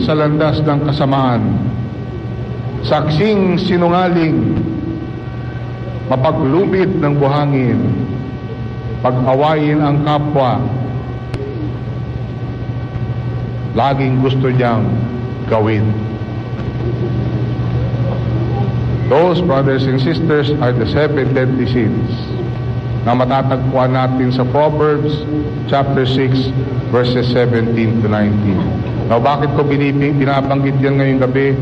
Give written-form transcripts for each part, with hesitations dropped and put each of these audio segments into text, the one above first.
sa landas ng kasamaan, saksing sinungaling, mapaglubid ng buhangin, pag-awayin ang kapwa, laging gusto niyang gawin. Those, brothers and sisters, are the 7 deadly sins na matatagpuan natin sa Proverbs chapter 6 verses 17 to 19. Now, bakit ko binabanggit yan ngayong gabi?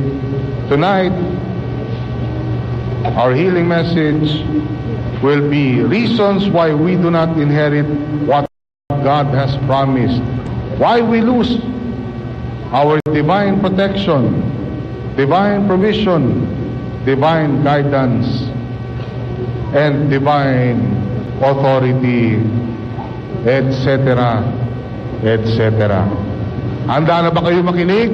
Tonight, our healing message will be reasons why we do not inherit what God has promised. Why we lose our divine protection, divine provision, divine guidance, and divine authority, etc., etc. Handa na ba kayo makinig?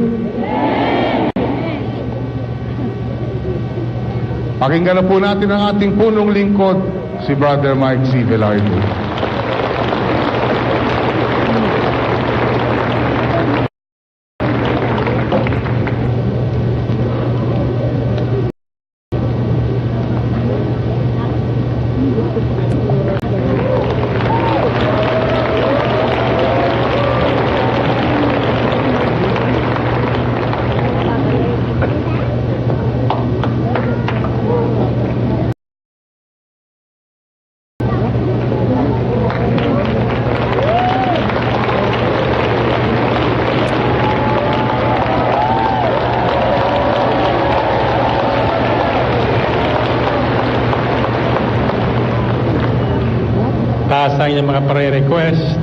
Pakinggan na po natin ang ating punong lingkod, si Brother Mike C. Velardo. Sa inyong mga prayer-request,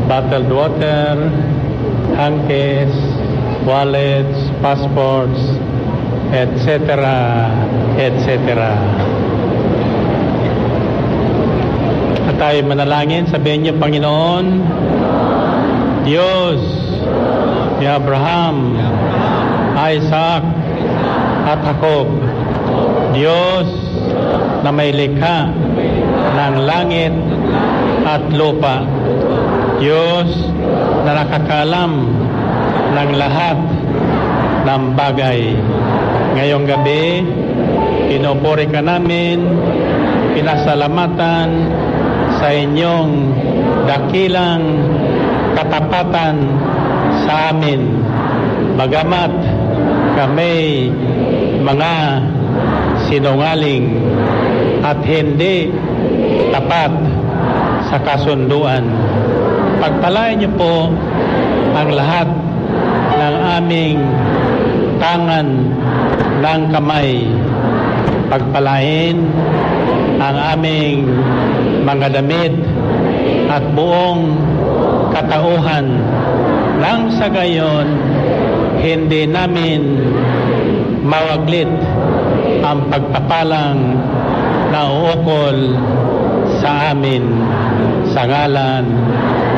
bottled water, hankies, wallets, passports, etc., etc. At tayo manalangin, sabihin niyo, Panginoon, Diyos ni Abraham, Isaac, at Jacob, Diyos na may likha ng langit at lupa, Diyos na nakakalam ng lahat ng bagay. Ngayong gabi, pinupuri ka namin, pinasalamatan sa inyong dakilang katapatan sa amin. Bagamat kami mga sinungaling at hindi tapat sa kasunduan, pagpalain niyo po ang lahat ng aming tangan ng kamay. Pagpalain ang aming mga damit at buong katauhan, nang sa gayon hindi namin mawaglit ang pagpapalang na uukol sa amin sa ngalan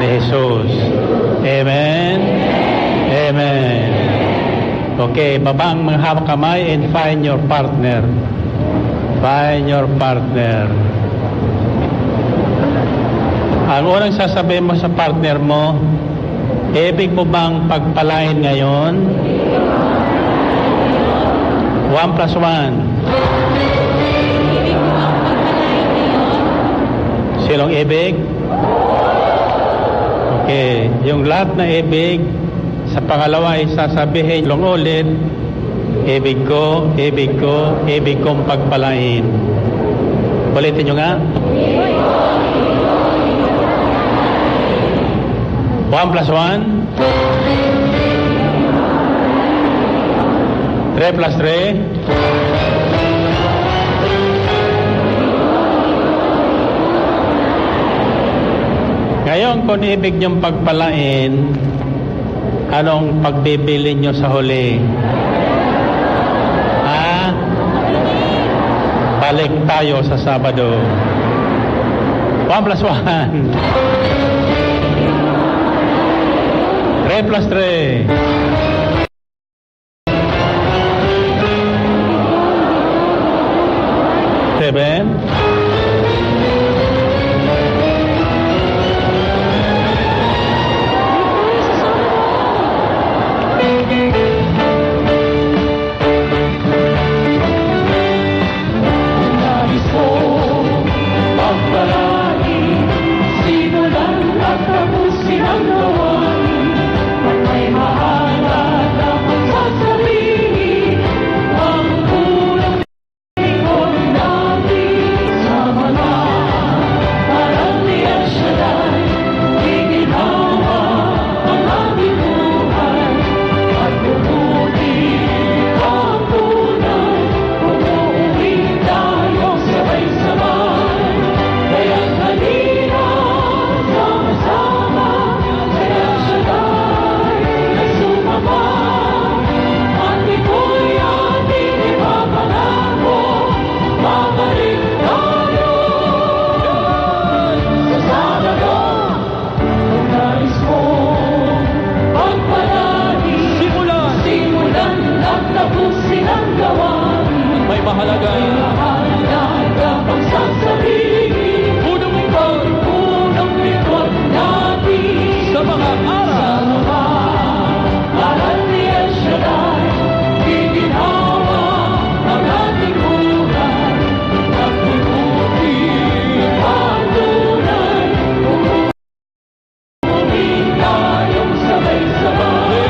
ni Jesus. Amen. Amen. Okay, baba ang mga hawak kamay and find your partner. Find your partner. Ang unang sasabihin mo sa partner mo, ibig mo bang pagpalain ngayon? 1 plus 1. Sinong ibig? Okay. Yung lahat na ibig, sa pangalawa ay sasabihin long ulit, ibig ko, ibig ko, ibig kong pagpalain. Ulitin nyo nga. 1 plus 1. 3 plus 3. Ngayon, kung ibig niyong pagpalain, anong pagbibili niyo sa huli? Balik tayo sa Sabado. 1 plus 1. 3 plus 3. 7. mahalaga kapag sasabihin, unang likod natin sa mga aral ni El Shaddai, giginawa ang ating buhay, pagpuputi ang tunay, umuwi tayong sabay-sabay.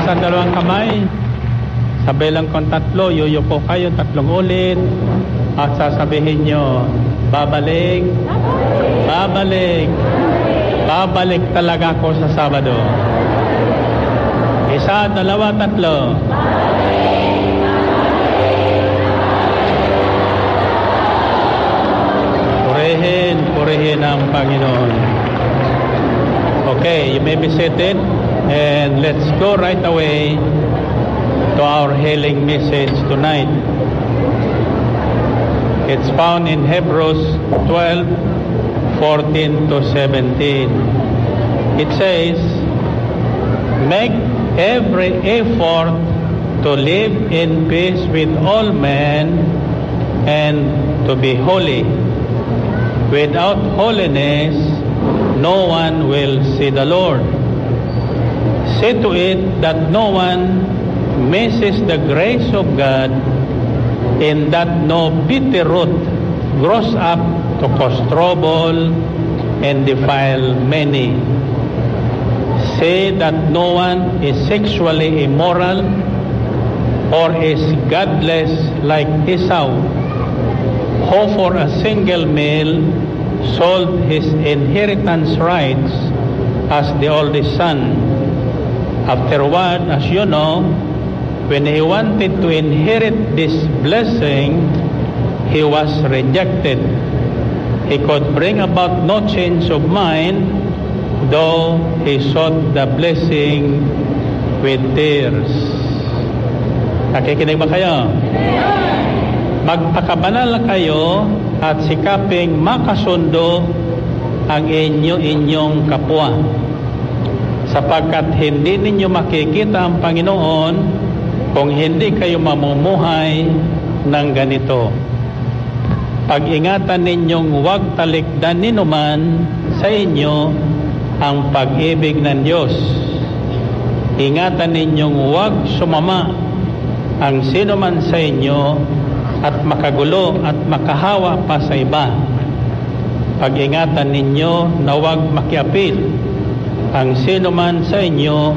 Sa dalawang kamay, sabay lang kung tatlo, yuyuko kayo 3 ulit at sasabihin nyo, babalik, babalik, babalik talaga ako sa Sabado. 1, 2, 3. Purihin ang Panginoon. Okay, you may be seated. And let's go right away to our healing message tonight. It's found in Hebrews 12:14 to 17. It says, make every effort to live in peace with all men and to be holy. Without holiness, no one will see the Lord. See to it that no one misses the grace of God, in that no bitter root grows up to cause trouble and defile many. Say that no one is sexually immoral or is godless like Esau, who for a single meal sold his inheritance rights as the oldest son. Afterward, as you know, when he wanted to inherit this blessing, he was rejected. He could bring about no change of mind, though he sought the blessing with tears. Nakikinig ba kayo? Magpakabanal kayo at sikaping makasundo ang inyong kapwa, sapagkat hindi ninyo makikita ang Panginoon kung hindi kayo mamumuhay ng ganito. Pag-ingatan ninyong huwag talikdan ninuman sa inyo ang pag-ibig ng Diyos. Ingatan ninyong huwag sumama ang sino man sa inyo at makagulo at makahawa pa sa iba. Pag-ingatan ninyo na huwag makiapid ang sino man sa inyo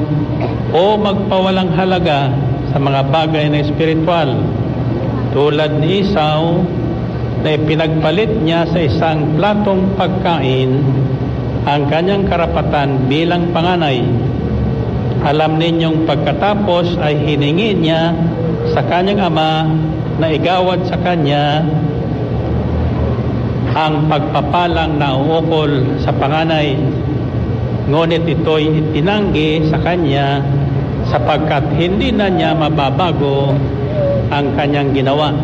o magpawalang halaga sa mga bagay na espiritual. Tulad ni Esau na ipinagpalit niya sa isang platong pagkain ang kanyang karapatan bilang panganay. Alam ninyong pagkatapos ay hiningi niya sa kanyang ama na igawad sa kanya ang pagpapalang nauukol sa panganay. Ngunit ito'y itinanggi sa kanya sapagkat hindi na niya mababago ang kanyang ginawa.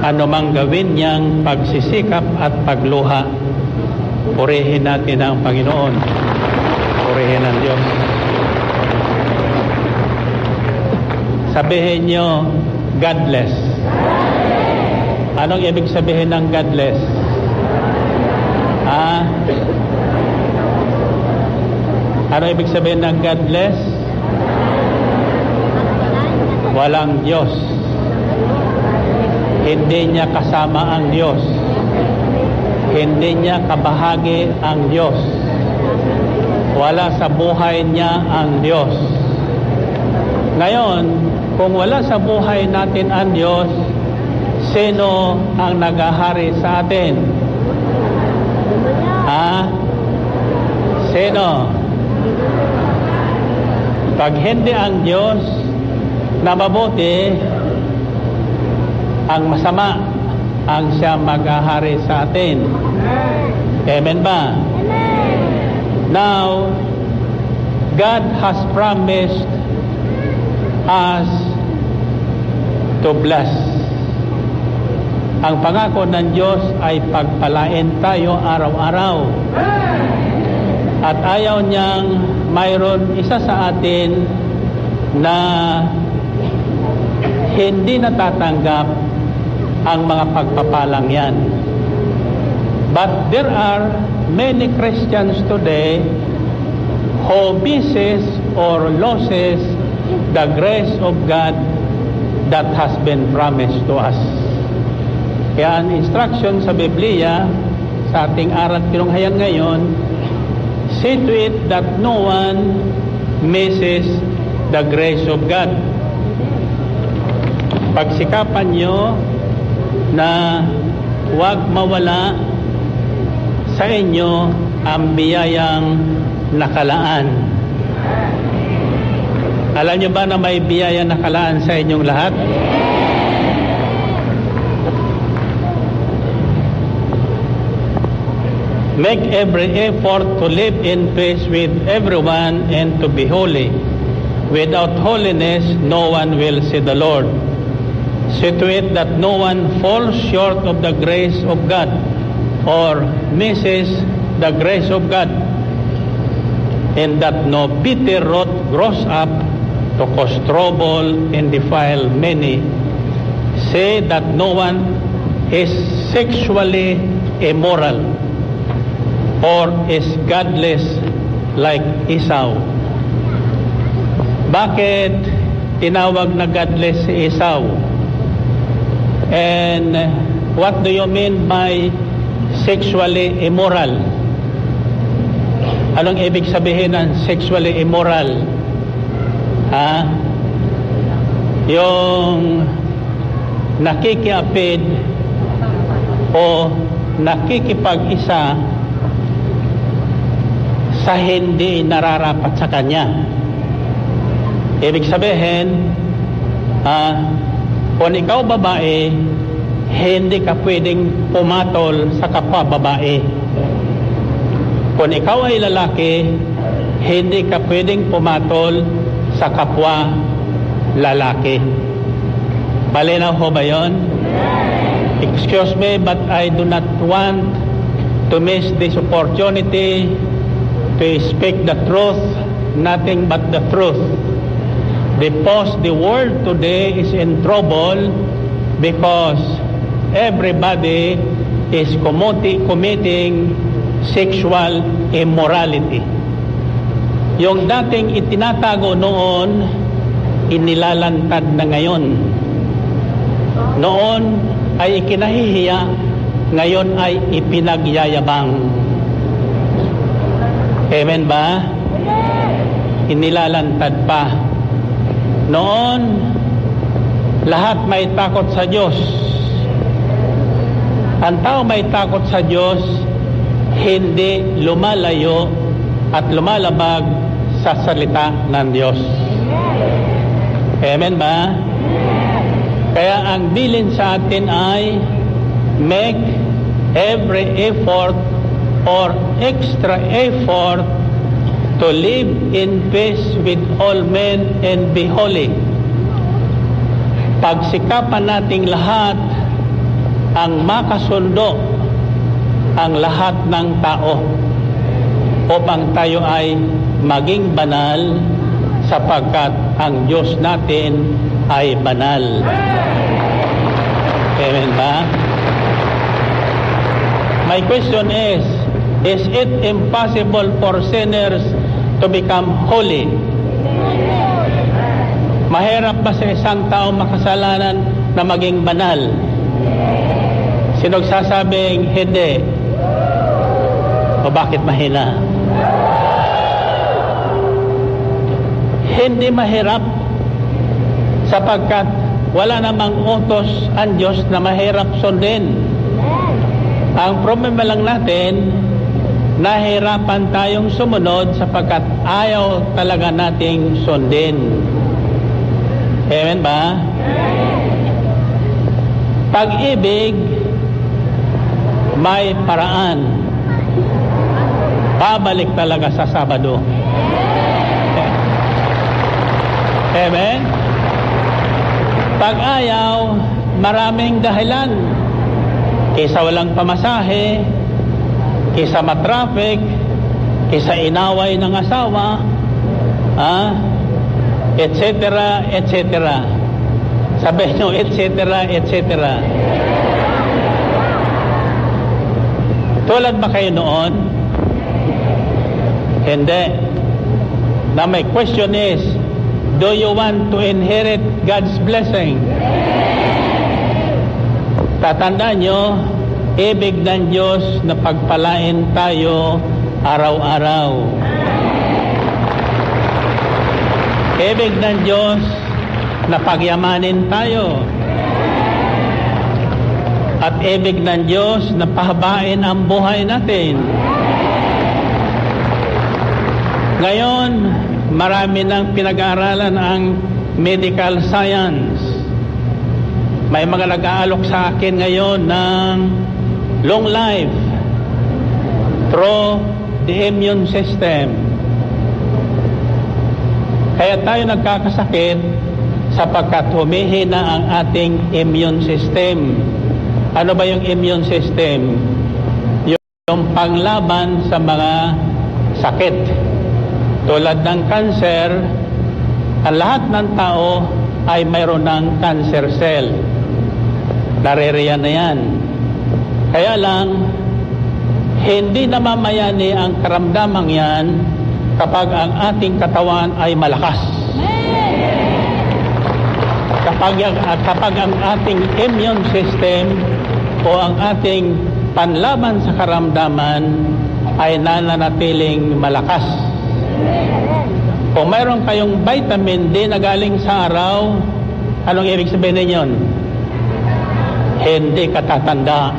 Ano mang gawin niyang pagsisikap at pagluha. Purihin natin ang Panginoon. Purihin ang Diyos. Sabihin niyo, godless. Anong ibig sabihin ng godless? Ano ibig sabihin ng godless? Walang Diyos. Hindi niya kasama ang Diyos. Hindi niya kabahagi ang Diyos. Wala sa buhay niya ang Diyos. Ngayon, kung wala sa buhay natin ang Diyos, sino ang naghahari sa atin? Sino? Pag hindi ang Diyos na mabuti, ang masama ang siya maghahari sa atin. Amen ba? Now, God has promised us to bless. Ang pangako ng Diyos ay pagpalain tayo araw-araw. At ayaw niyang mayroon isa sa atin na hindi natatanggap ang mga pagpapalang yan. But there are many Christians today who misses or loses the grace of God that has been promised to us. Kaya ang instruction sa Biblia, sa ating aral pinunghayan ngayon, see to it that no one misses the grace of God. Pagsikapan nyo na huwag mawala sa inyo ang biyayang nakalaan. Alam nyo ba na may biyayang nakalaan sa inyong lahat? Make every effort to live in peace with everyone and to be holy. Without holiness, no one will see the Lord. See to it that no one falls short of the grace of God or misses the grace of God, and that no bitter root grows up to cause trouble and defile many. Say that no one is sexually immoral or is godless like Esau. Bakit tinawag na godless si Esau? And what do you mean by sexually immoral? Anong ibig sabihin ng sexually immoral? Yung nakikiapid o nakikipag-isa sa hindi nararapat sa kanya. Ibig sabihin, kung ikaw babae, hindi ka pwedeng pumatol sa kapwa babae. Kung ikaw ay lalaki, hindi ka pwedeng pumatol sa kapwa lalaki. Malinaw ho ba yun? Excuse me, but I do not want to miss this opportunity to speak the truth, nothing but the truth. Because the world today is in trouble because everybody is committing sexual immorality. Yung dating itinatago noon, inilalantad na ngayon. Noon ay ikinahihiya, ngayon ay ipinagyayabang. Amen ba? Inilalantad pa. Noon, lahat may takot sa Diyos. Ang tao may takot sa Diyos, hindi lumalayo at lumalabag sa salita ng Diyos. Amen ba? Kaya ang bilin sa atin ay make every effort or extra effort to live in peace with all men and be holy. Pagsikapan nating lahat ang makasundo ang lahat ng tao upang tayo ay maging banal sapagkat ang Diyos natin ay banal. Amen ba? My question is it impossible for sinners to become holy? Mahirap ba sa isang tao makasalanan na maging banal? Sino sasabing hindi? O bakit mahina? Hindi mahirap sapagkat wala namang utos ang Diyos na mahirap sundin. Ang problema lang natin, nahirapan tayong sumunod sapagkat ayaw talaga nating sundin. Amen ba? Pag-ibig, may paraan. Babalik talaga sa Sabado. Amen? Pag-ayaw, maraming dahilan. Kaysa walang pamasahe, kaysa matraffic, kaysa inaway ng asawa, etc., etc. Sabihin nyo, etc., etc. Tulad ba kayo noon? Hindi. Now my question is, do you want to inherit God's blessing? Tatandaan nyo, ibig ng Diyos na pagpalain tayo araw-araw. Ibig ng Diyos na pagyamanin tayo. At ibig ng Diyos na pahabain ang buhay natin. Ngayon, marami nang pinag-aaralan ang medical science. May mga nag-aalok sa akin ngayon ng long life through the immune system. Kaya tayo nagkakasakit sapagkat humihina ang ating immune system. Ano ba yung immune system? Yung panglaban sa mga sakit. Tulad ng cancer, ang lahat ng tao ay mayroon ng cancer cell. Naririyan na yan. Kaya lang, hindi namamayani ang karamdamang yan kapag ang ating katawan ay malakas. Kapag ang ating immune system o ang ating panlaban sa karamdaman ay nananatiling malakas. Kung mayroon kayong vitamin D na galing sa araw, anong ibig sabihin ninyon? Hindi ka tatanda.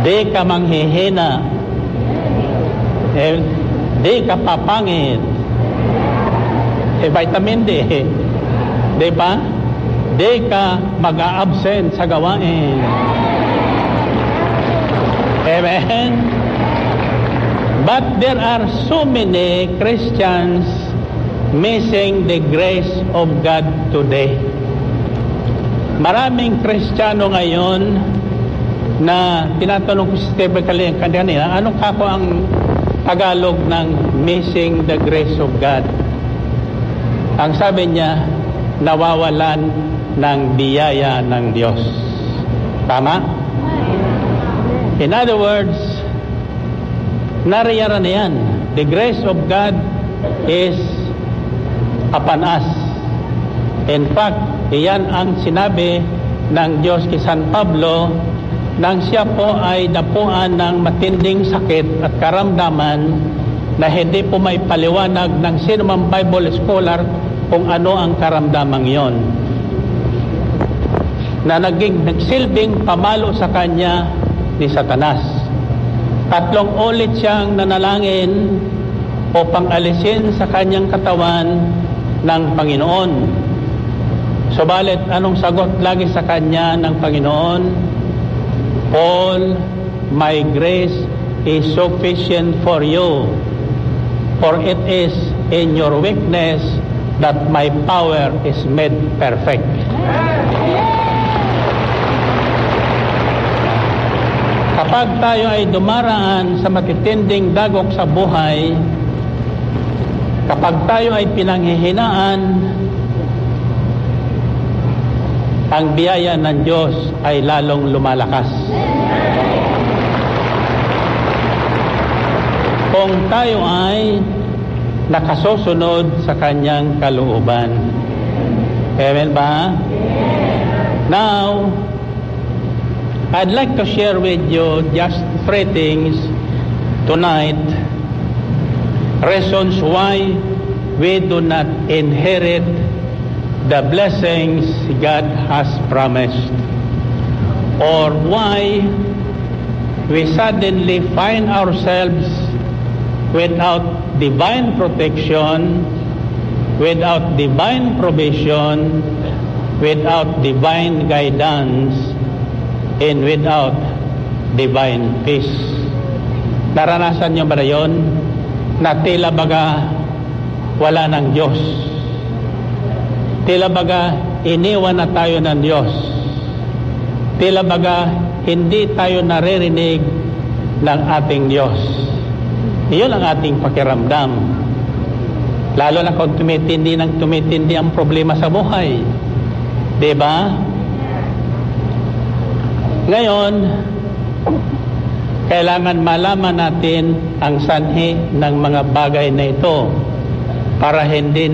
Di ka manghihina. Di ka papangit. Vitamin D. Di ba? Di ka mag-a-absent sa gawain. Amen? But there are so many Christians missing the grace of God today. Maraming Kristiyano ngayon na tinatanong ko si Steve kanina, anong kako ang Tagalog ng missing the grace of God? Ang sabi niya, nawawalan ng biyaya ng Diyos. Tama? In other words, nariyaran na yan. The grace of God is upon us. In fact, iyan ang sinabi ng Diyos kay San Pablo nang siya po ay dapuan ng matinding sakit at karamdaman na hindi po may paliwanag ng sino mang Bible scholar kung ano ang karamdamang yon, na nagsilbing pamalo sa kanya ni Satanas. 3 ulit siyang nanalangin upang alisin sa kanyang katawan ng Panginoon. Subalit, anong sagot lagi sa kanya ng Panginoon? Paul, my grace is sufficient for you, for it is in your weakness that my power is made perfect. Kapag tayo ay dumaraan sa matitinding dagok sa buhay, kapag tayo ay pinanghihinaan, ang biyaya ng Diyos ay lalong lumalakas. Kung tayo ay nakasusunod sa kanyang kalooban. Amen ba? Now, I'd like to share with you just 3 things tonight. Reasons why we do not inherit the blessings God has promised, or why we suddenly find ourselves without divine protection, without divine provision, without divine guidance, and without divine peace. Naranasan niyo ba na yun? Na tila baga wala ng Diyos. Tila baga iniwan na tayo ng Diyos. Tila baga hindi tayo naririnig ng ating Diyos. Iyon ang ating pakiramdam. Lalo na kung tumitindi ang problema sa buhay. Diba? Ngayon, kailangan malaman natin ang sanhi ng mga bagay na ito para hindi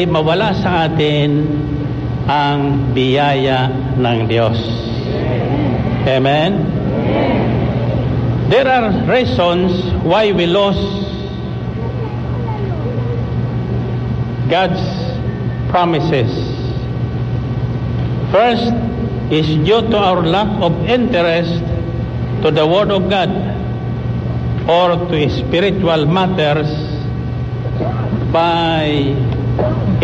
mawala sa atin ang biyaya ng Diyos. Amen? There are reasons why we lost God's promises. First is due to our lack of interest to the Word of God or to spiritual matters by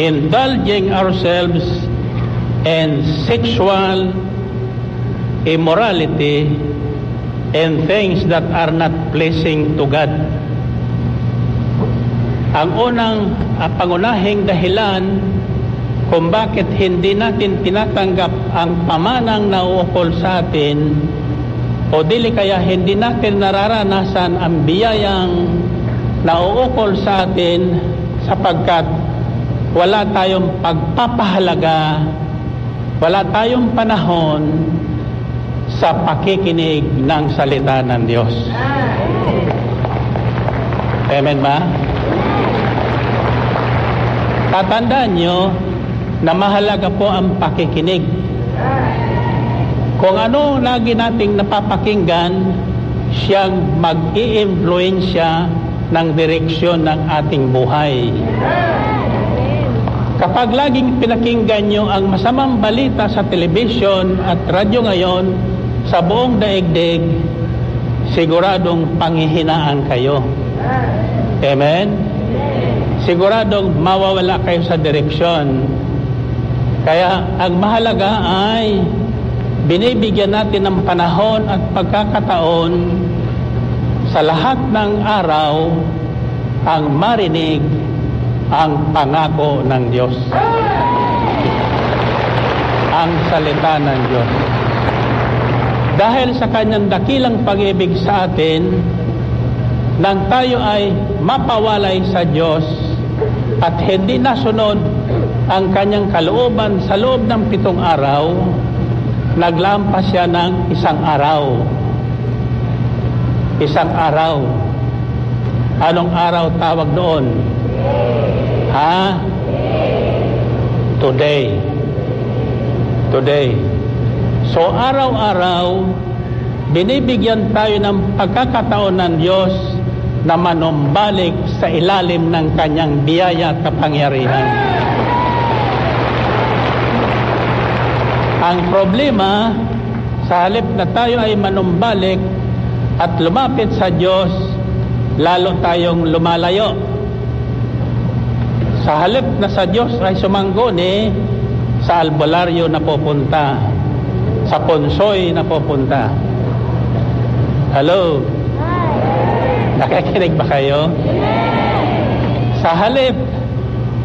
indulging ourselves in sexual immorality and things that are not pleasing to God. Ang pangunahing dahilan kung bakit hindi natin tinatanggap ang pamanang nauukol sa atin, o dili kaya hindi natin nararanasan ang biyayang nauukol sa atin, sapagkat wala tayong pagpapahalaga, wala tayong panahon sa pakikinig ng salita ng Diyos. Amen ba? Tatandaan nyo na mahalaga po ang pakikinig. Kung ano lagi nating napapakinggan, siyang mag-i-influensya ng direksyon ng ating buhay. Kapag laging pinakinggan nyo ang masamang balita sa telebisyon at radyo ngayon sa buong daigdig, siguradong panghihinaan kayo. Amen? Siguradong mawawala kayo sa direksyon. Kaya ang mahalaga ay binibigyan natin ng panahon at pagkakataon sa lahat ng araw ang marinig ang pangako ng Diyos, ang salita ng Diyos. Dahil sa kanyang dakilang pag-ibig sa atin, nang tayo ay mapawalay sa Diyos at hindi nasunod ang kanyang kalooban sa loob ng 7 araw, naglampas siya ng 1 araw. 1 araw. Anong araw tawag doon? Today. So araw-araw, binibigyan tayo ng pagkakataon ng Diyos na manumbalik sa ilalim ng kanyang biyaya at kapangyarihan. Ang problema, sa halip na tayo ay manumbalik at lumapit sa Diyos, lalo tayong lumalayo. Sa halip na sa Diyos ay sumangguni, sa albularyo na pupunta, sa punsoy na pupunta. Hello? Nakikinig ba kayo? Sa halip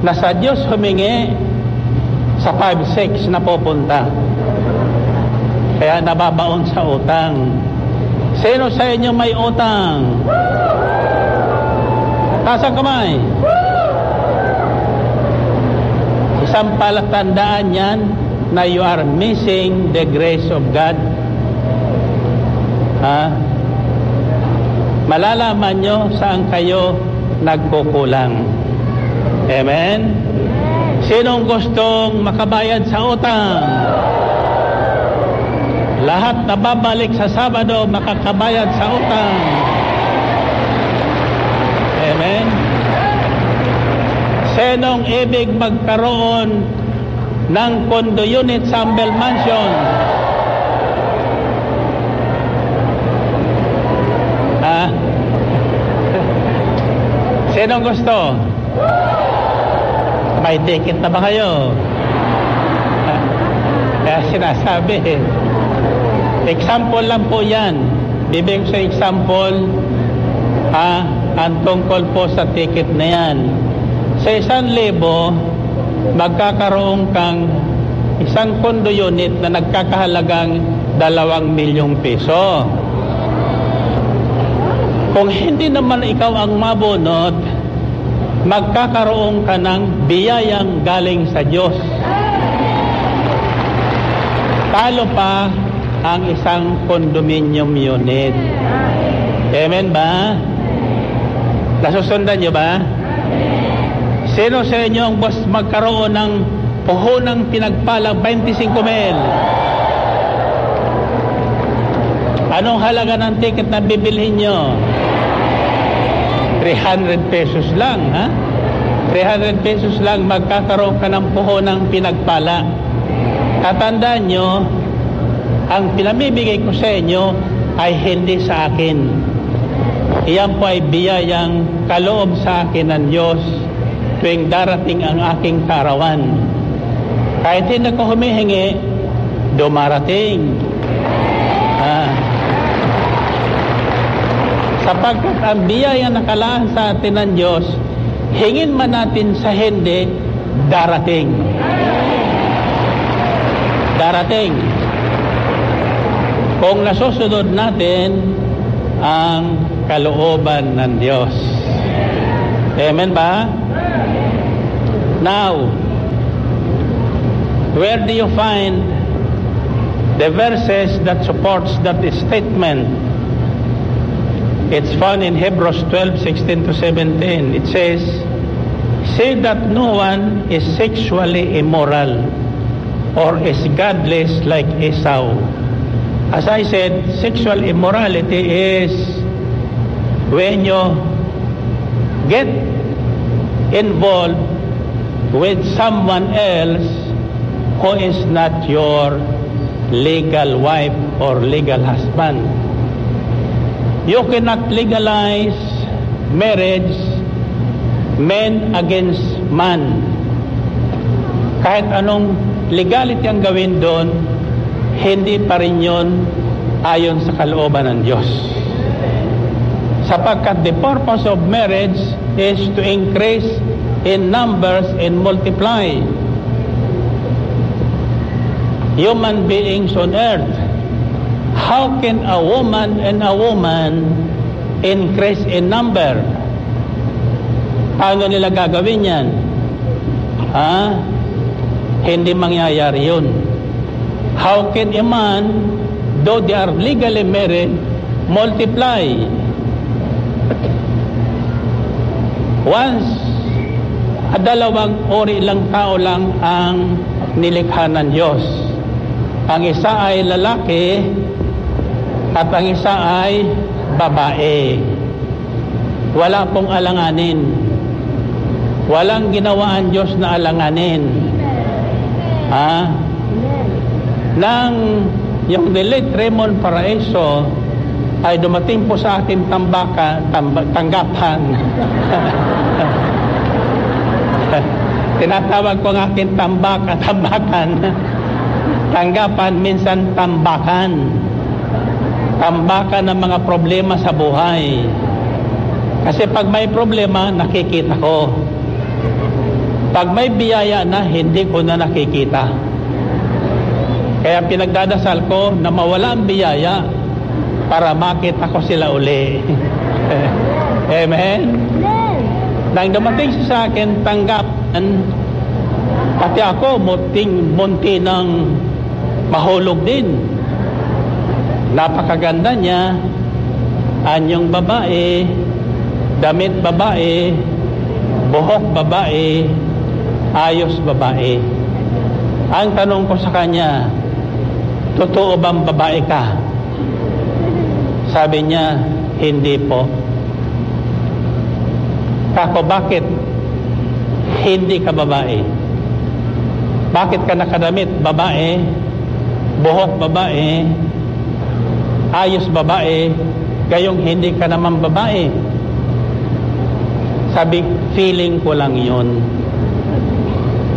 na sa Diyos humingi, sa 5-6 na pupunta. Kaya nababaon sa utang. Sino sa inyo may utang? Taas ang kamay. Isang palatandaan yan na you are missing the grace of God. Malalaman nyo saan kayo nagkukulang. Amen? Sinong gustong makabayad sa utang? Lahat na babalik sa Sabado makakabayad sa utang. Amen? Sinong ibig magkaroon ng condo unit sa Ambel Mansion? Sinong gusto? May ticket na ba kayo? Kaya sinasabi, example lang po yan. Bibigyan ko sa example, ang tungkol po sa ticket na yan. Sa 1,000, magkakaroon kang isang condo unit na nagkakahalagang 2,000,000 piso. Kung hindi naman ikaw ang mabunot, magkakaroon ka ng biyayang galing sa Diyos. Talo pa ang isang condominium unit. Amen ba? Nasusundan nyo ba? Sino sa inyo ang boss magkaroon ng puhunang pinagpalang 25,000? Anong halaga ng ticket na bibilhin nyo? 300 pesos lang, ha? 300 pesos lang magkakaroon ka ng puhunang pinagpala. Tatandaan nyo, ang pinamibigay ko sa inyo ay hindi sa akin. Iyan po ay biyayang kaloob sa akin ng Diyos tuwing darating ang aking kaarawan. Kahit hindi ko humihingi, dumarating. Sapagkat ang biyaya na kalaan sa atin ng Diyos, hingin man natin sa hindi, darating. Darating. Kung nasusunod natin ang kalooban ng Diyos. Amen ba? Now, where do you find the verses that supports that statement? It's found in Hebrews 12:16 to 17. It says, "Say that no one is sexually immoral or is godless like Esau." As I said, sexual immorality is when you get involved with someone else who is not your legal wife or legal husband. You cannot legalize marriage man against man. Kahit anong legality ang gawin doon, hindi pa rin yun ayon sa kalooban ng Diyos. Sapagkat the purpose of marriage is to increase in numbers and multiply human beings on earth. How can a woman and a woman increase in number? Paano nila gagawin yan? Hindi mangyayari yun. How can a man, though they are legally married, multiply? Once, dalawang uri lang tao lang ang nilikha ng Diyos. Ang isa ay lalaki at ang isa ay babae. Wala pong alanganin. Walang ginawa ang Diyos na alanganin. Nang yung late Raymond Paraiso ay dumating po sa akin tanggapan. Tinatawag ko ang akin tambakan. Tanggapan, minsan tambakan. Tambakan ng mga problema sa buhay. Kasi pag may problema, nakikita ko. Pag may biyaya na, hindi ko na nakikita. Kaya pinagdadasal ko na mawala ang biyaya para makita ko sila uli. Amen? Nang dumating sa akin tanggapan, pati ako munti ng mahulog din. Napakaganda niya, anyong babae, damit babae, buhok babae, ayos babae. Ang tanong ko sa kanya, totoo bang babae ka? Sabi niya, hindi po. Kako, bakit hindi ka babae? Bakit ka nakadamit babae, buhok babae, ayos babae, gayong hindi ka naman babae? Sabi, feeling ko lang yun.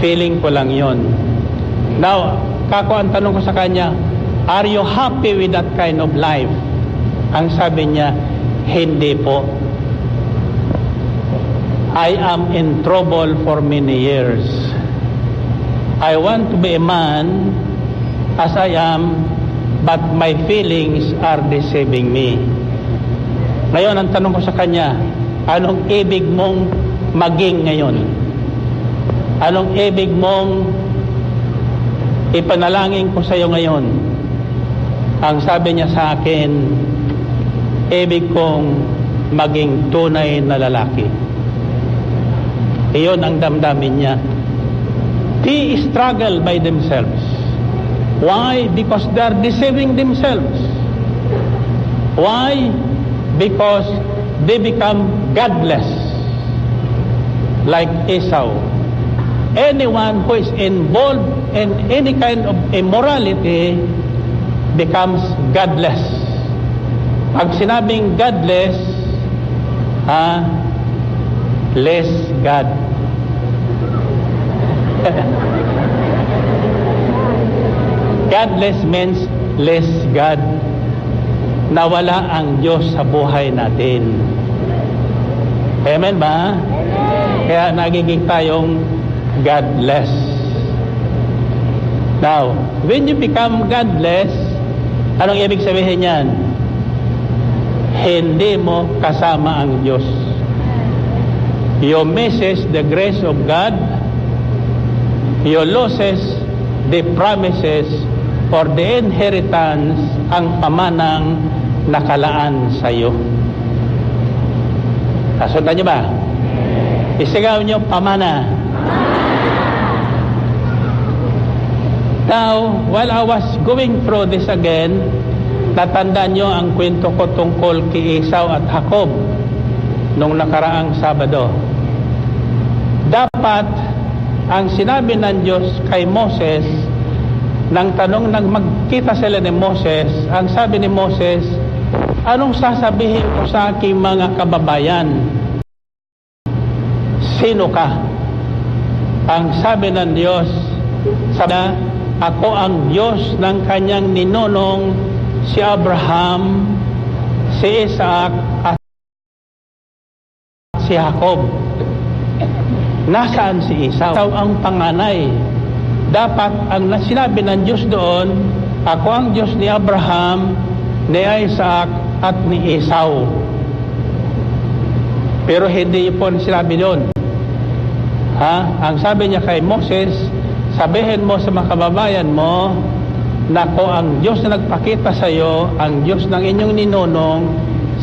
Feeling ko lang yun. Now, kako, ang tanong ko sa kanya, are you happy with that kind of life? Ang sabi niya, hindi po. I am in trouble for many years. I want to be a man as I am, but my feelings are deceiving me. Ngayon, ang tanong ko sa kanya, anong ibig mong maging ngayon? Anong ibig mong ipanalangin ko sa iyo ngayon? Ang sabi niya sa akin, ibig kong maging tunay na lalaki. Iyon ang damdamin niya. They struggle by themselves. Why? Because they are deceiving themselves. Why? Because they become godless, like Esau. Anyone who is involved in any kind of immorality becomes godless. Pag sinabing godless, less God. Godless means less God. Nawala ang Diyos sa buhay natin. Amen ba? Kaya nagiging tayong godless. Now, when you become godless, anong ibig sabihin yan? Hindi mo kasama ang Diyos. You misses the grace of God. You loses the promises or the inheritance, ang pamanang nakalaan sa iyo. Kasundan niyo ba? Isigaw niyo, pamana. Now, while I was going through this again, natandaan niyo ang kwento ko tungkol kay Esau at Jacob nung nakaraang Sabado. Dapat ang sinabi ng Diyos kay Moses, nang tanong nang magkita sila ni Moses, ang sabi ni Moses, anong sasabihin ko sa aking mga kababayan? Sino ka? Ang sabi ng Diyos, sabi, ako ang Diyos ng kanyang ninonong si Abraham, si Isaac at si Jacob. Nasaan si Esau? Esau ang panganay. Dapat ang sinabi ng Diyos doon, ako ang Diyos ni Abraham, ni Isaac at ni Esau. Pero hindi po sinabi doon. Ang sabi niya kay Moses, sabihin mo sa mga kababayan mo na ako ang Diyos na nagpakita sa iyo, ang Diyos ng inyong ninonong,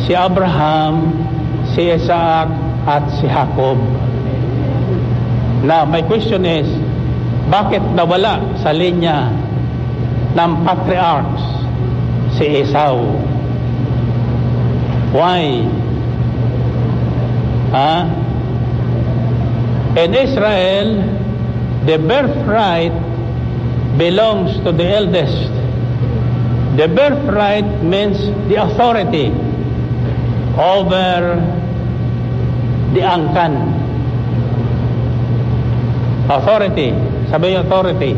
si Abraham, si Isaac at si Jacob. Now, my question is, bakit nawala sa linya ng patriarchs si Esau? Why? In Israel, the birthright belongs to the eldest. The birthright means the authority over the angkan. Authority. Sabi yung authority.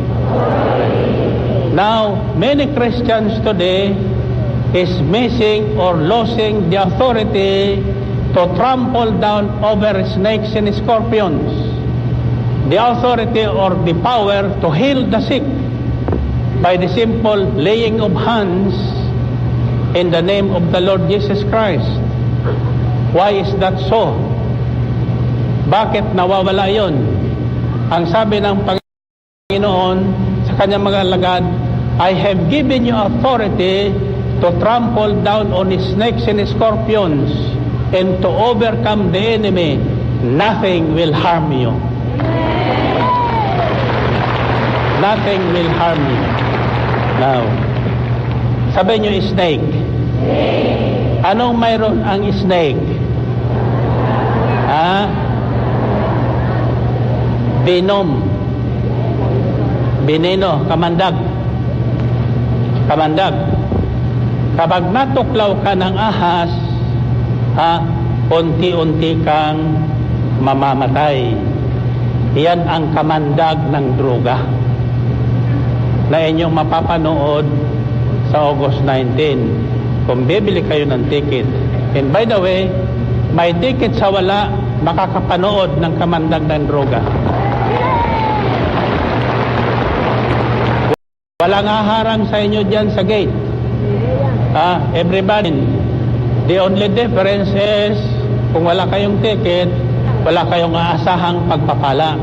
Now, many Christians today is missing or losing the authority to trample down over snakes and scorpions. The authority or the power to heal the sick by the simple laying of hands in the name of the Lord Jesus Christ. Why is that so? Bakit nawawala yun? Ang sabi ng Panginoon sa kanyang mga alagad, I have given you authority to trample down on snakes and scorpions and to overcome the enemy. Nothing will harm you. Nothing will harm you. Now, sabi nyo snake. Anong mayroon ang snake? Venom. Veneno, kamandag. Kamandag. Kapag natuklaw ka ng ahas, unti-unti kang mamamatay. Yan ang kamandag ng droga na inyong mapapanood sa August 19 kung bibili kayo ng ticket. And by the way, may ticket sa wala, makakapanood ng kamandag ng droga. Walang haharang sa inyo dyan sa gate. Everybody. The only difference is kung wala kayong ticket, wala kayong aasahang pagpapala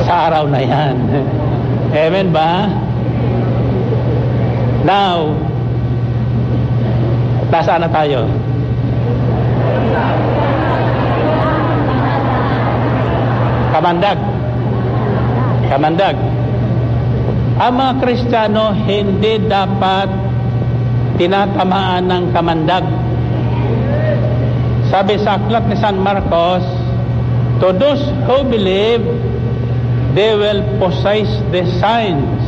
sa araw na yan. Amen ba? Now, nasaan na tayo? Kamandag. Kamandag. Ang mga Kristiyano hindi dapat tinatamaan ng kamandag. Sabi sa aklat ni San Marcos, to those who believe, they will possess the signs.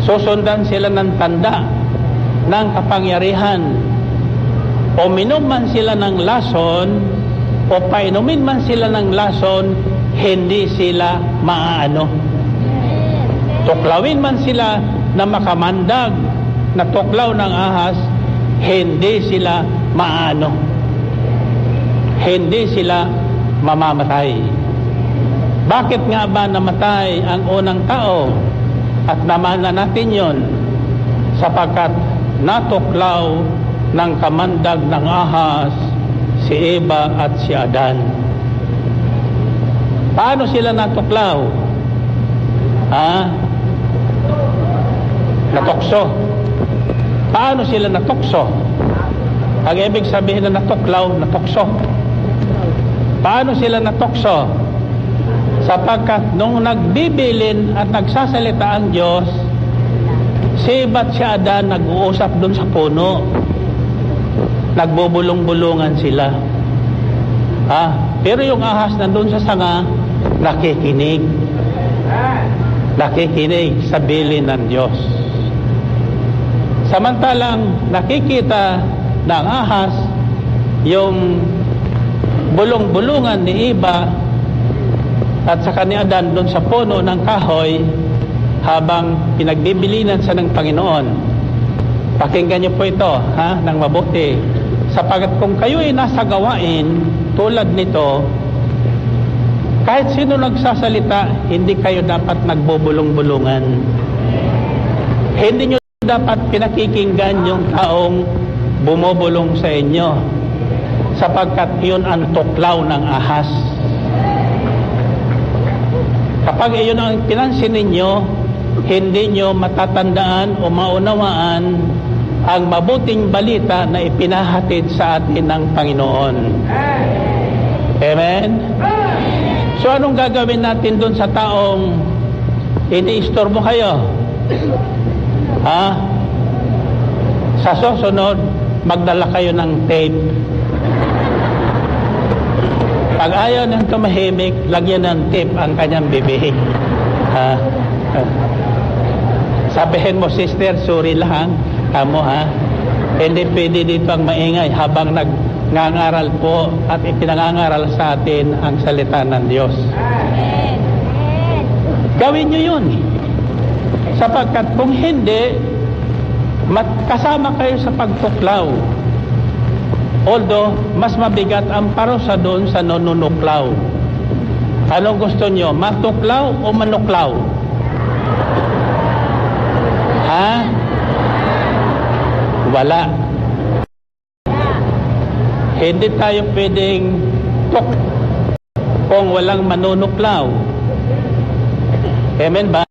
Susundan sila ng tanda ng kapangyarihan. O minom man sila ng lason, o painumin man sila ng lason, hindi sila maaano. Tuklawin man sila na makamandag na tuklaw ng ahas, hindi sila maaano. Hindi sila mamamatay. Bakit nga ba namatay ang unang tao? At naman na natin yon sapagkat natuklaw ng kamandag ng ahas si Eva at si Adan. Paano sila natuklaw? Natukso. Paano sila natukso? Ang ibig sabihin na natuklaw, natukso. Paano sila natukso? Sapagkat nung nagbibilin at nagsasalita ang Diyos, si Eva at si Adan nag-uusap dun sa puno. Nagbubulong-bulungan sila. Pero yung ahas nandun sa sanga, nakikinig. Nakikinig sa bilin ng Diyos. Samantalang nakikita ng ahas yung bulong-bulungan ni Eva at saka ni Adan doon sa puno ng kahoy habang pinagbibilinan sa ng Panginoon. Pakinggan niyo po ito ng mabuti. Sapagat kung kayo ay nasa gawain tulad nito, kahit sino nagsasalita, hindi kayo dapat nagbubulong-bulungan. Hindi nyo dapat pinakikinggan yung taong bumubulong sa inyo sapagkat yun ang tuklaw ng ahas. Kapag iyon ang pinansin ninyo, hindi nyo matatandaan o maunawaan ang mabuting balita na ipinahatid sa atin ng Panginoon. Amen? So anong gagawin natin dun sa taong iniistorbo kayo? Sa susunod, magdala kayo ng tape. Pag ayaw ng tumahimik, lagyan ng tip ang kanyang bibig. Sabihin mo, sister, sorry lang. Kamo hindi pwede dito ang maingay habang nagngangaral po at ipinangangaral sa atin ang salita ng Diyos. Gawin nyo yun. Sapagkat kung hindi, kasama kayo sa pagtuklaw. Although, mas mabigat ang parusa doon sa nanunuklaw. Anong gusto nyo? Matuklaw o manuklaw? Wala. Hindi tayo pwedeng kung walang manunuklaw. Amen ba?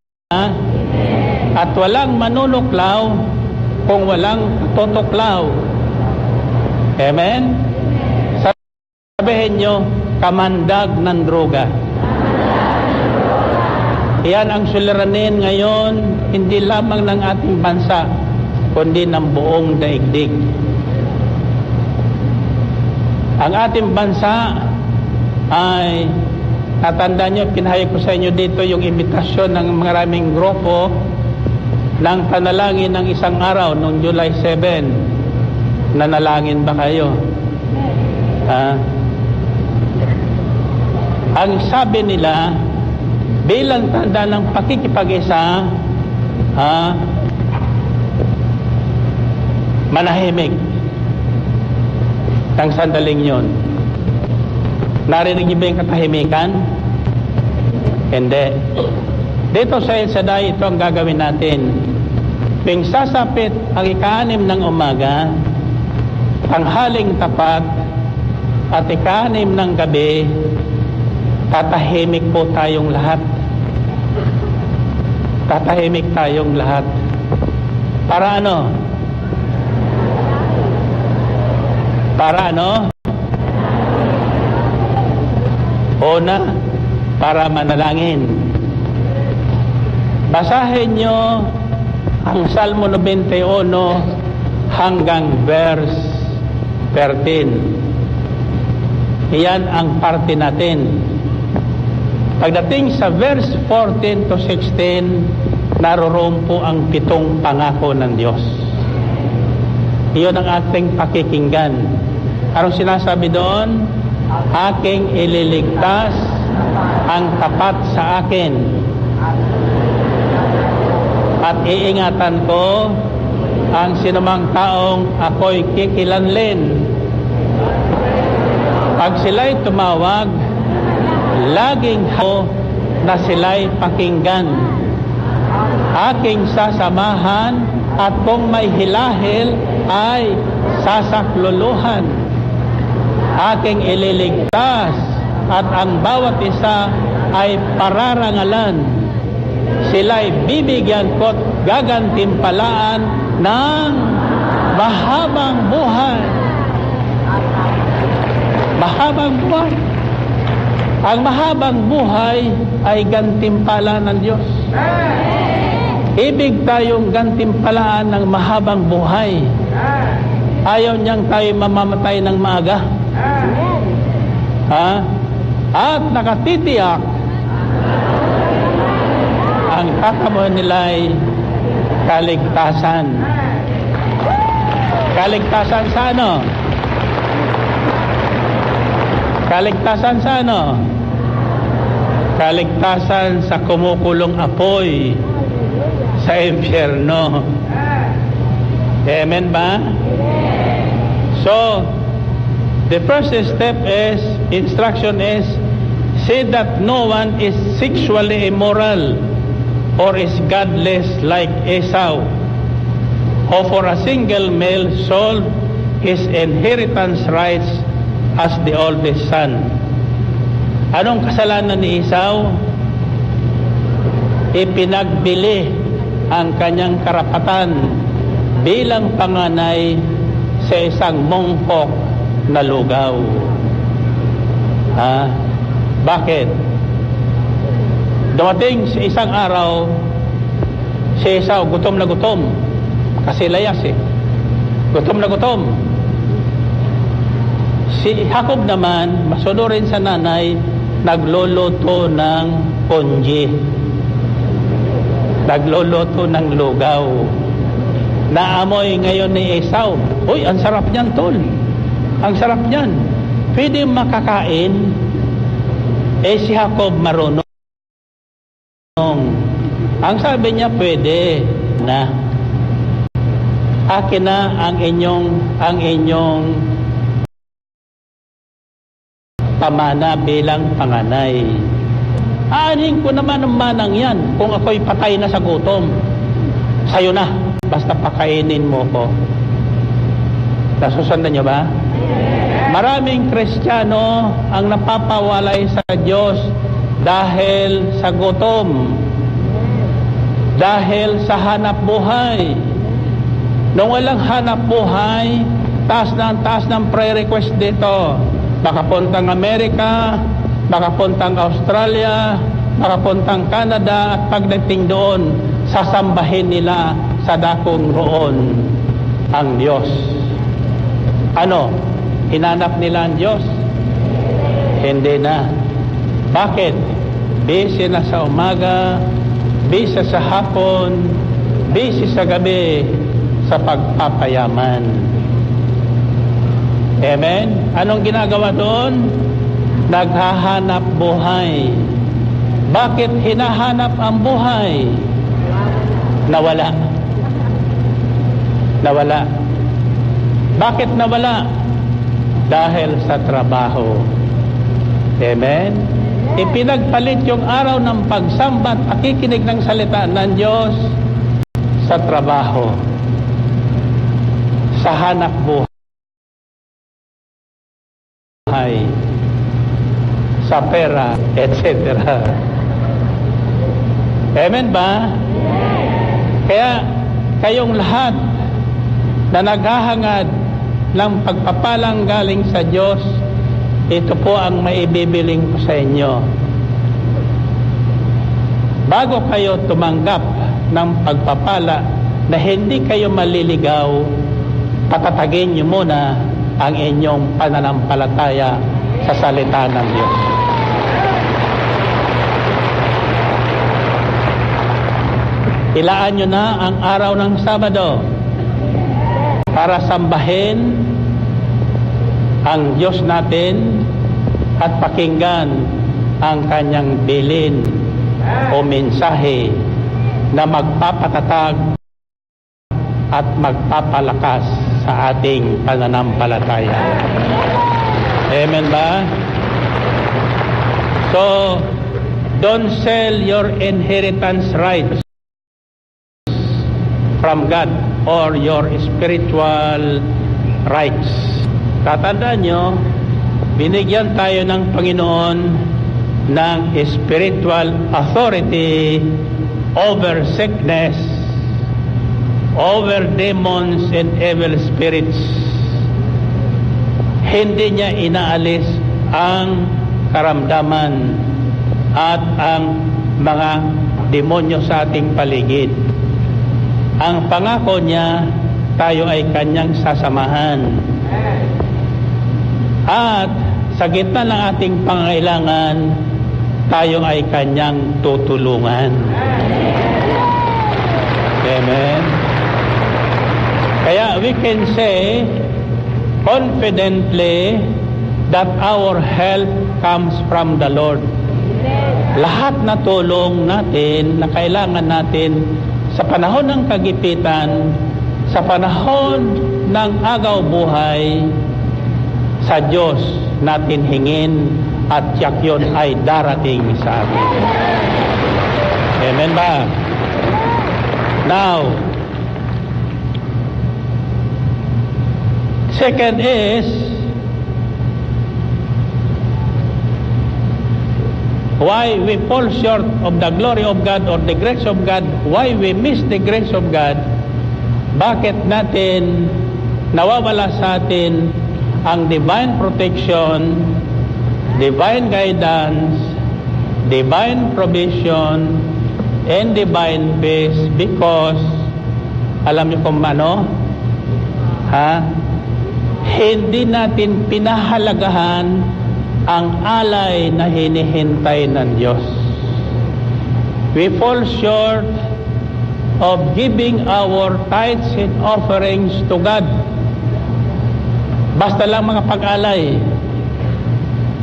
At walang manunuklaw kung walang tutuklaw. Amen? Sabihin nyo, kamandag ng droga. Yan ang suliranin ngayon, hindi lamang ng ating bansa, kundi ng buong daigdig. Ang ating bansa ay, tatandaan nyo, pinahayag ko sa inyo dito yung imitasyon ng maraming grupo ng panalangin ng isang araw noong July 7. Nanalangin ba kayo? Ang sabi nila, bilang tanda ng pakikipag-isa, manahimik ng sandaling yun. Narinig niyo ba yung katahimikan? Hindi. Dito sa El Shaddai, ito ang gagawin natin. Tuwing sasapit ang ika-6 ng umaga, tanghaling tapat, at ika-6 ng gabi, tatahimik po tayong lahat. Tatahimik tayong lahat. Para ano? Para ano? Una, para manalangin. Basahin nyo ang Salmo 91 hanggang verse 13. Iyan ang parte natin. Pagdating sa verse 14 to 16, naroroon po ang 7 pangako ng Diyos. Iyon ang ating pakikinggan. Anong sinasabi doon? Aking ililigtas ang tapat sa akin, at iingatan ko ang sinumang taong ako'y kikilanlin. Pag sila'y tumawag, laging ako na sila'y pakinggan. Aking sasamahan, at kung may hilahil ay sasakluluhan. Aking ililigtas, at ang bawat isa ay pararangalan. Sila'y bibigyan ko't gagantimpalaan ng mahabang buhay. Mahabang buhay. Ang mahabang buhay ay gantimpala ng Diyos. Ibig tayong gantimpalaan ng mahabang buhay. Ayaw niyang tayo mamamatay ng maaga. At nakatitiyak ang tatamuhan nila'y kaligtasan. Kaligtasan sa ano? Kaligtasan sa ano? Kaligtasan sa kumukulong apoy sa impyerno. Amen ba? So, the first step is, instruction is, say that no one is sexually immoral or is godless like Esau, or for a single male sold his inheritance rights as the oldest son. Anong kasalanan ni Esau? Ipinagbili ang kanyang karapatan bilang panganay sa isang mongkok na lugaw. Bakit? Dumating sa isang araw, si Esau gutom na gutom. Kasi layas Gutom na gutom. Si Si Jacob naman, masunurin sa nanay, nagluluto ng konji. Nagluluto ng lugaw. Naamoy ngayon ni Esau. Uy, ang sarap niyan, tol. Ang sarap niyan. Pwede makakain. Si Jacob marunong. Ang sabi niya, pwede na. Akin na ang inyong pamana bilang panganay. Aanhin ko naman ang manang yan kung ako'y patay na sa gutom. Sa'yo na, basta pakainin mo ko. Nasusundan niyo ba? Maraming Kristiyano ang napapawalay sa Diyos dahil sa gutom, dahil sa hanap buhay. Nung walang hanap buhay, taas ng prayer request dito. Makapuntang Amerika, makapuntang Australia, makapuntang Canada, at pagdating doon, sasambahin nila sa dakong roon ang Diyos. Ano? Hinanap nila ang Diyos? Hindi na. Bakit? Busy na sa umaga, busy sa hapon, busy sa gabi, sa pagpapayaman. Amen? Anong ginagawa doon? Naghahanap buhay. Bakit hinahanap ang buhay? Nawala. Nawala. Bakit nawala? Dahil sa trabaho. Amen? Ipinagpalit yung araw ng pagsamba at pakikinig ng salita ng Diyos sa trabaho, sa hanap buhay, sa pera, etc. Amen ba? Kaya kayong lahat na naghahangad ng pagpapalang galing sa Diyos, ito po ang maibibiling ko sa inyo. Bago kayo tumanggap ng pagpapala na hindi kayo maliligaw, patatagin niyo muna ang inyong pananampalataya sa salita ng Diyos. Ilaan nyo na ang araw ng Sabado para sambahin ang Diyos natin at pakinggan ang kanyang bilin o mensahe na magpapatatag at magpapalakas sa ating pananampalataya. Amen ba? So, don't sell your inheritance rights from God or your spiritual rights. Tatandaan nyo, binigyan tayo ng Panginoon ng spiritual authority over sickness, over demons and evil spirits. Hindi niya inaalis ang karamdaman at ang mga demonyo sa ating paligid. Ang pangako niya, tayo ay kanyang sasamahan. At sa gitna ng ating pangailangan, tayo ay kanyang tutulungan. Amen. Kaya we can say confidently that our help comes from the Lord. Lahat na tulong natin na kailangan natin sa panahon ng kagipitan, sa panahon ng agaw buhay, sa Diyos natin hingin at tiyak yun ay darating sa atin. Amen ba? Now, second is why we fall short of the glory of God or the grace of God, why we miss the grace of God, bakit natin nawawala sa atin ang divine protection, divine guidance, divine provision, and divine peace? Because, alam niyo kung ano? hindi natin pinahalagahan ang alay na hinihintay ng Diyos. We fall short of giving our tithes and offerings to God. Basta lang mga pag-alay.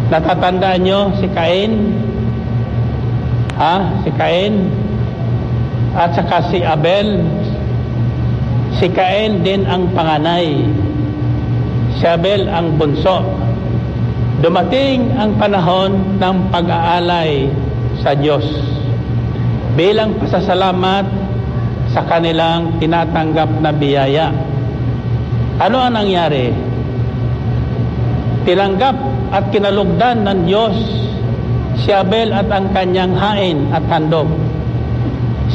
Natatandaan nyo si Cain? Si Cain? At saka si Abel. Si Cain din ang panganay. Si Abel ang bunso. Dumating ang panahon ng pag-aalay sa Diyos bilang pasasalamat sa kanilang tinatanggap na biyaya. Ano ang nangyari? Tinanggap at kinalugdan ng Diyos si Abel at ang kanyang hain at handog.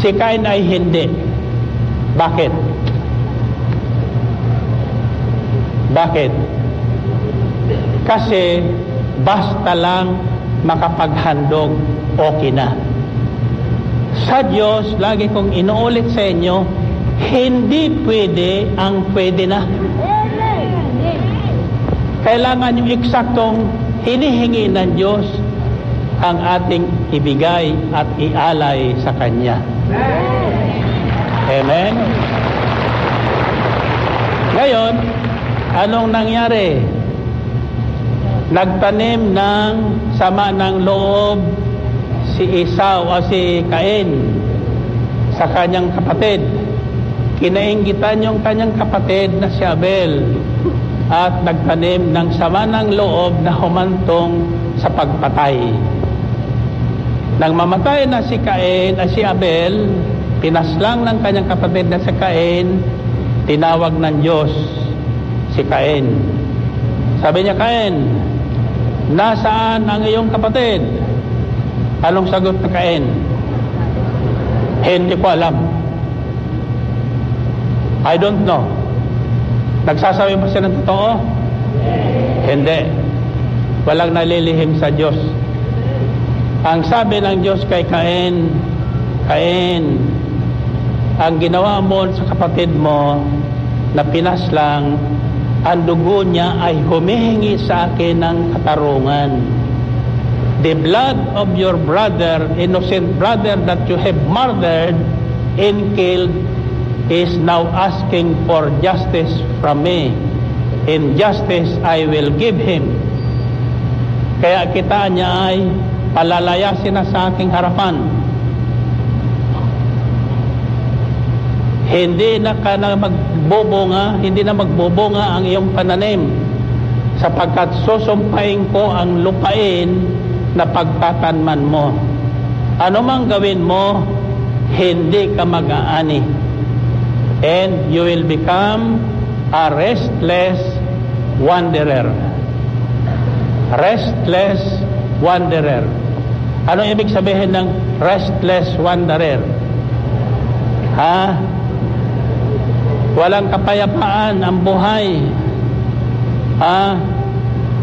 Si Cain ay hindi. Bakit? Bakit? Kasi basta lang makapaghandog, okay na. Sa Diyos, lagi kong inuulit sa inyo, hindi pwede ang pwede na. Kailangan yung eksaktong hinihingi ng Diyos ang ating ibigay at ialay sa Kanya. Amen? Ngayon, anong nangyari? Nagtanim ng sama ng loob si Esau o si Cain sa kanyang kapatid. Kinainggitan yung kanyang kapatid na si Abel at nagtanim ng sama ng loob na humantong sa pagpatay. Nang mamatay na si Cain at si Abel, pinaslang ng kanyang kapatid na si Cain, tinawag ng Diyos si Cain. Sabi niya, Cain, nasaan ang iyong kapatid? Anong sagot na Cain? Hindi ko alam. I don't know. Nagsasabi ba siya ng totoo? Hindi. Walang nalilihim sa Diyos. Ang sabi ng Diyos kay Cain, Cain, ang ginawa mo sa kapatid mo na pinaslang, ang dugo niya ay humihingi sa akin ng katarungan. The blood of your brother, innocent brother that you have murdered and killed, is now asking for justice from me. In justice I will give him. Kaya kita niya ay palalayasin na sa aking harapan. Hindi na magbubunga ang iyong pananim, sapagkat susumpain ko ang lupain na pagtatanman mo. Ano mang gawin mo, hindi ka mag-aani. And you will become a restless wanderer. Restless wanderer. Ano ibig sabihin ng restless wanderer? Walang kapayapaan ang buhay.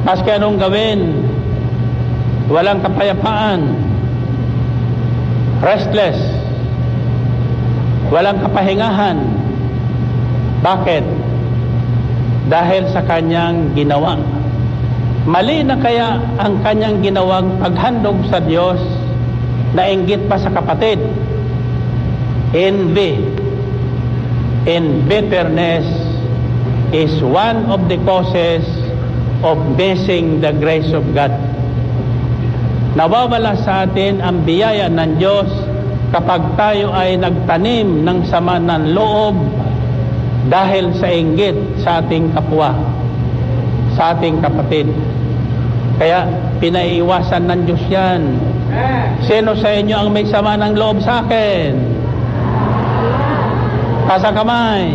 Maski anong gawin, walang kapayapaan. Restless. Walang kapahingahan. Bakit? Dahil sa kanyang ginawa. Mali na kaya ang kanyang ginawang paghandog sa Diyos na inggit pa sa kapatid? Envy and bitterness is one of the causes of missing the grace of God. Nawawala sa atin ang biyaya ng Diyos kapag tayo ay nagtanim ng sama ng loob dahil sa inggit sa ating kapwa, sa ating kapatid. Kaya pinaiiwasan ng Diyos yan. Sino sa inyo ang may sama ng loob sa akin? Pasa kamay.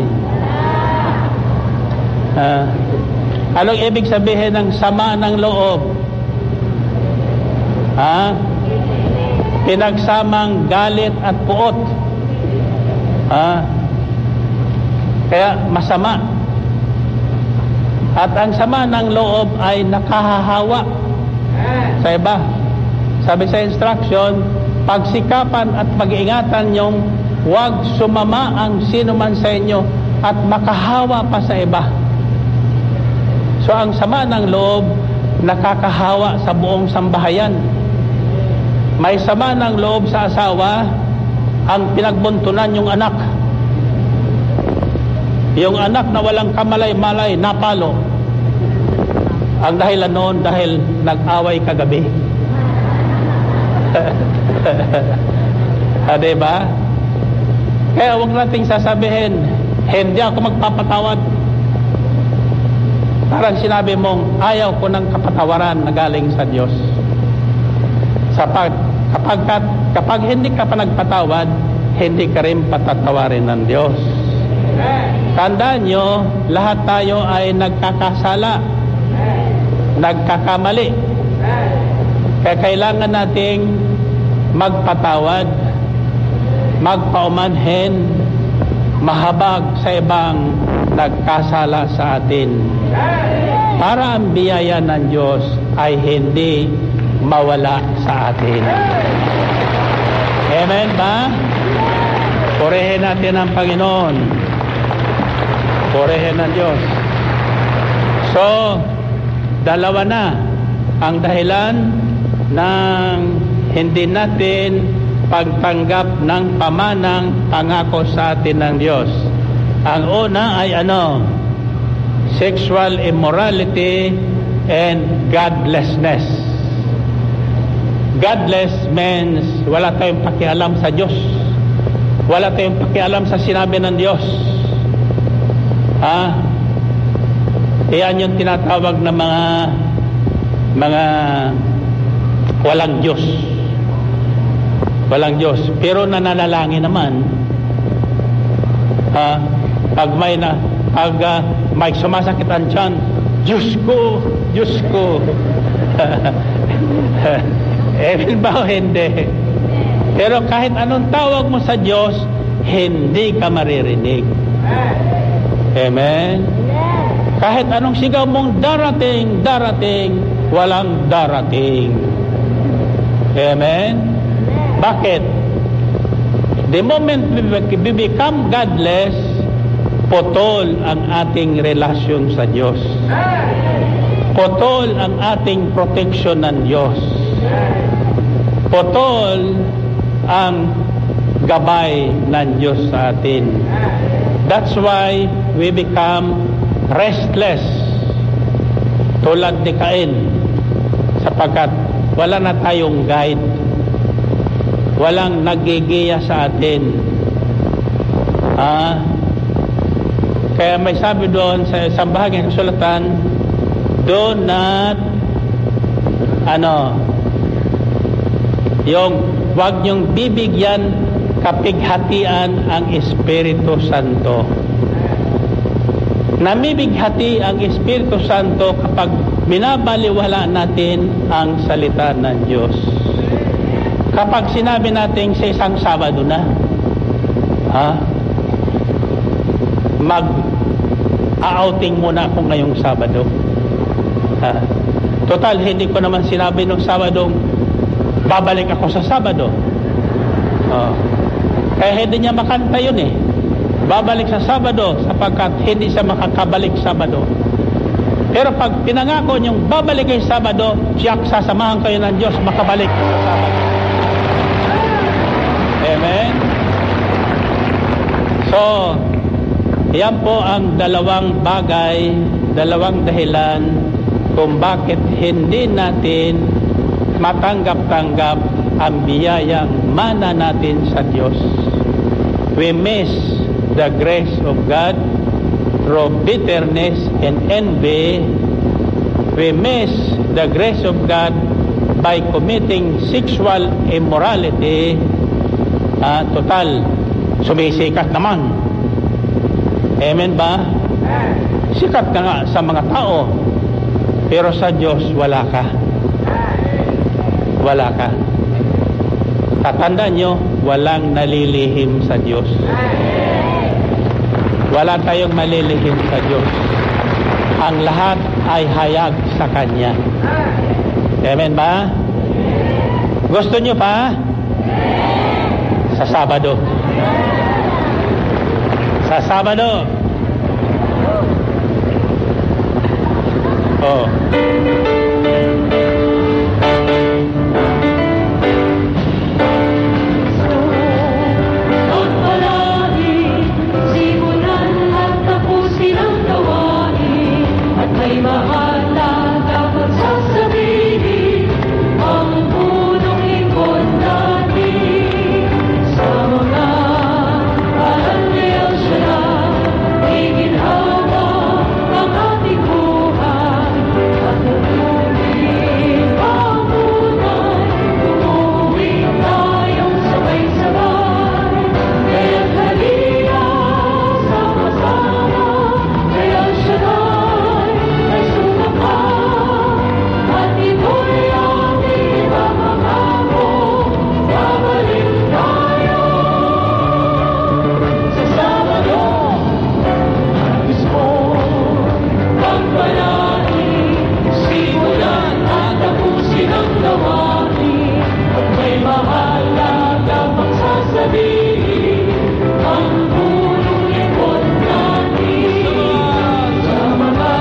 Anong ibig sabihin ng sama ng loob? Pinagsamang galit at puot. Kaya masama. At ang sama ng loob ay nakahahawa sa iba. Sabi sa instruction, pagsikapan at pag-ingatan niyong huwag sumama ang sino man sa inyo at makahawa pa sa iba. So ang sama ng loob nakakahawa sa buong sambahayan. May sama ng loob sa asawa, ang pinagbuntunan yung anak. Yung anak na walang kamalay-malay, napalo. Ang dahilan noon dahil nag-away kagabi. Diba? Kaya huwag nating sasabihin, hindi ako magpapatawad. Parang sinabi mong, ayaw ko ng kapatawaran na galing sa Diyos. Kapag hindi ka pa nagpatawad, hindi ka rin patatawarin ng Diyos. Tandaan nyo, lahat tayo ay nagkakasala, nagkakamali. Kaya kailangan nating magpatawad, magpaumanhin, mahabag sa ibang nagkasala sa atin, para ang biyaya ng Diyos ay hindi mawala sa atin. Amen ba? Purihin natin ang Panginoon. Purihin ng Diyos. So, dalawa na ang dahilan ng hindi natin pagtanggap ng pamanang pangako sa atin ng Diyos. Ang una ay sexual immorality and godlessness. Godless means wala tayong pakialam sa Diyos. Wala tayong pakialam sa sinabi ng Diyos. Iyan yung tinatawag na mga walang Diyos. Walang Diyos. Pero nananalangin naman. Pag may sumasakit ang tiyan, Diyos ko, Diyos ko. Amen ba o hindi? Pero kahit anong tawag mo sa Diyos, hindi ka maririnig. Amen? Kahit anong sigaw mong darating, walang darating. Amen? Bakit? The moment we become godless, potol ang ating relasyon sa Diyos. Potol ang ating protection ng Diyos. Potol ang gabay ng Diyos sa atin. That's why we become restless, tulad ni Cain, sapagkat wala na tayong guide, walang nagigiya sa atin. Kaya may sabi doon sa isang bahagi ng kasulatan, do not wag niyong bibigyan kapighatian ang Espiritu Santo. Namibighati ang Espiritu Santo kapag binabaliwala natin ang salita ng Diyos. Kapag sinabi natin sa isang Sabado na, mag-outing muna ako ngayong Sabado. Total, hindi ko naman sinabi nung Sabadong babalik ako sa Sabado. Kaya hindi niya makanta yun eh. Babalik sa Sabado sapagkat hindi siya makakabalik Sabado. Pero pag pinangako niyong babalik kayo Sabado, siyak sasamahan kayo ng Diyos makabalik sa Sabado. Amen? So, yan po ang dalawang bagay, dalawang dahilan kung bakit hindi natin matanggap-tanggap ang biyayang mana natin sa Diyos. We miss the grace of God through bitterness and envy. We miss the grace of God by committing sexual immorality. Total, sumisikat naman. Amen ba? Sikat ka nga sa mga tao, pero sa Diyos wala ka. Wala ka. Tatandaan nyo, walang nalilihim sa Diyos. Wala tayong malilihim sa Diyos. Ang lahat ay hayag sa Kanya. Amen ba? Gusto nyo pa? Sa Sabado. Sa Sabado. Oh. Pagpalain, simulan at tapusin ang gawain, at may mahal na dapat sasabihin ang punong ikot natin. Sa mga aral ni El Shaddai, iginhawa ang ating buhay, at tutuloy ang tunay, tumuwi tayong sabay-sabay. Kaya't halina, sama-sama, kay El Shaddai ay sumama, at ito'y ating ipapangako, babalik tayo sa Sabado. Mismo, pagpalain, simulan at tapusin ang gawain, at may mahal na dapat sasabihin ang punong ikot natin. Sa mga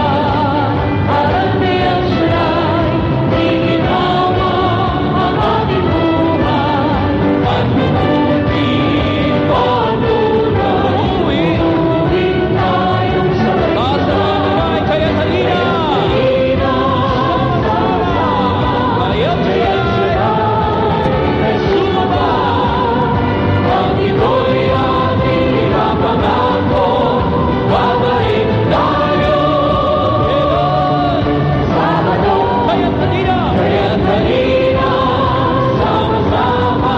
aral ni El Shaddai, iginhawa ang ating buhay, at tumutin ang tunay, tumutin tayong sabay-sabay. Kaya't halina, sama-sama, kay El Shaddai ay sumama, at ito'y ating ipapangako, babalik tayo. Sabado, kaya't halina, sama-sama,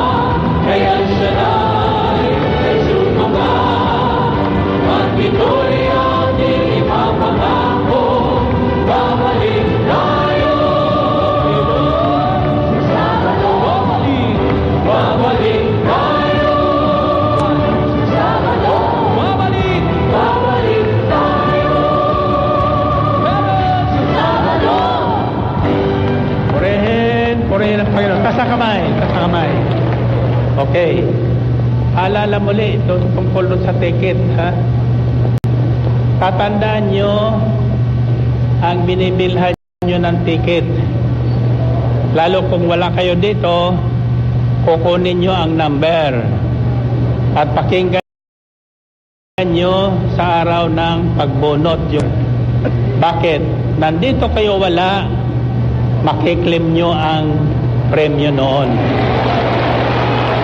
kay El Shaddai ay sumama, at ito'y ating ipapangako, babalik tayo. Sabado, babalik tayo. Sabado, babalik tayo. Sabado. Purihin ang Panginoon. Taas ang kamay. Okay. Alala muli ito tungkol dun sa ticket, ha? Tatandaan nyo ang binibilhan nyo ng ticket. Lalo kung wala kayo dito, kukunin nyo ang number at pakinggan nyo sa araw ng pagbunot yung. Bakit? Nandito kayo wala, makiklaim nyo ang premyo noon.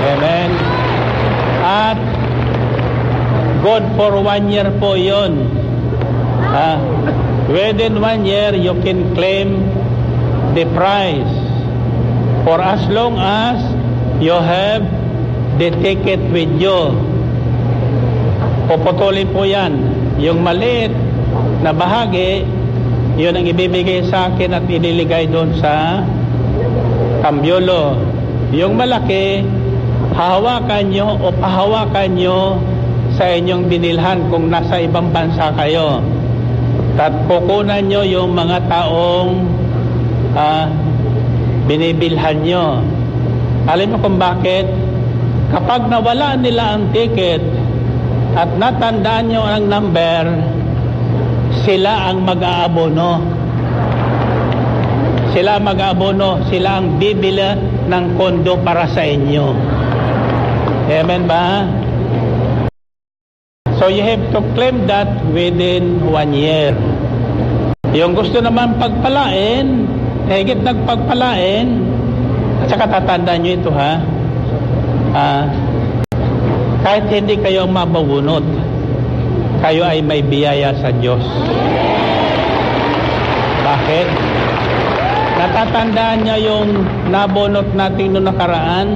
Amen. At good for 1 year po yun. Within 1 year, you can claim the prize for as long as you have the ticket with you. Puputulin po yan. Yung maliit na bahagi, yun ang ibibigay sa akin at iniligay doon sa kambyulo. Yung malaki, hahawakan nyo o pahawakan nyo sa inyong binilhan kung nasa ibang bansa kayo. At kukunan nyo yung mga taong binibilhan nyo. Alam mo kung bakit? Kapag nawala nila ang ticket at natandaan nyo ang number, sila ang mag-aabono. Sila ang bibili ng kondo para sa inyo. Amen ba? So you have to claim that within 1 year. Yung gusto naman pagpalain, higit nagpagpalain, at saka tatandaan nyo ito, ha? Kahit hindi kayo mababunot, kayo ay may biyaya sa Diyos. Bakit? Natatandaan niya yung nabunot natin noong nakaraan.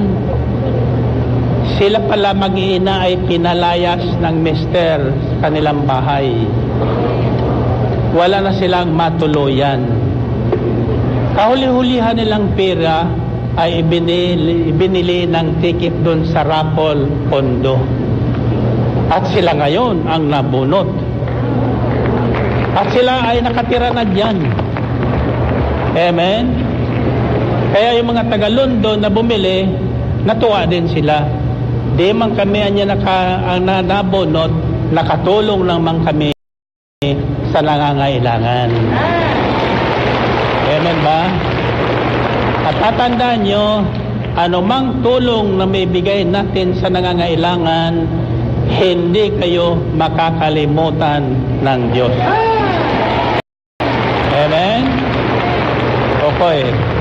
Sila pala mag-iina ay pinalayas ng mister sa kanilang bahay. Wala na silang matuluyan. Kahuli-hulihan nilang pera ay ibinili ng ticket doon sa raffle kondo. At sila ngayon ang nabunot. At sila ay nakatira na dyan. Amen? Kaya yung mga taga-London na bumili, natuwa din sila. Di man kami ang nabunot, nakatulong lang man kami sa nangangailangan. Amen ba? At tatandaan nyo, anumang tulong na may bigay natin sa nangangailangan, hindi kayo makakalimutan ng Diyos. Amen? Okay.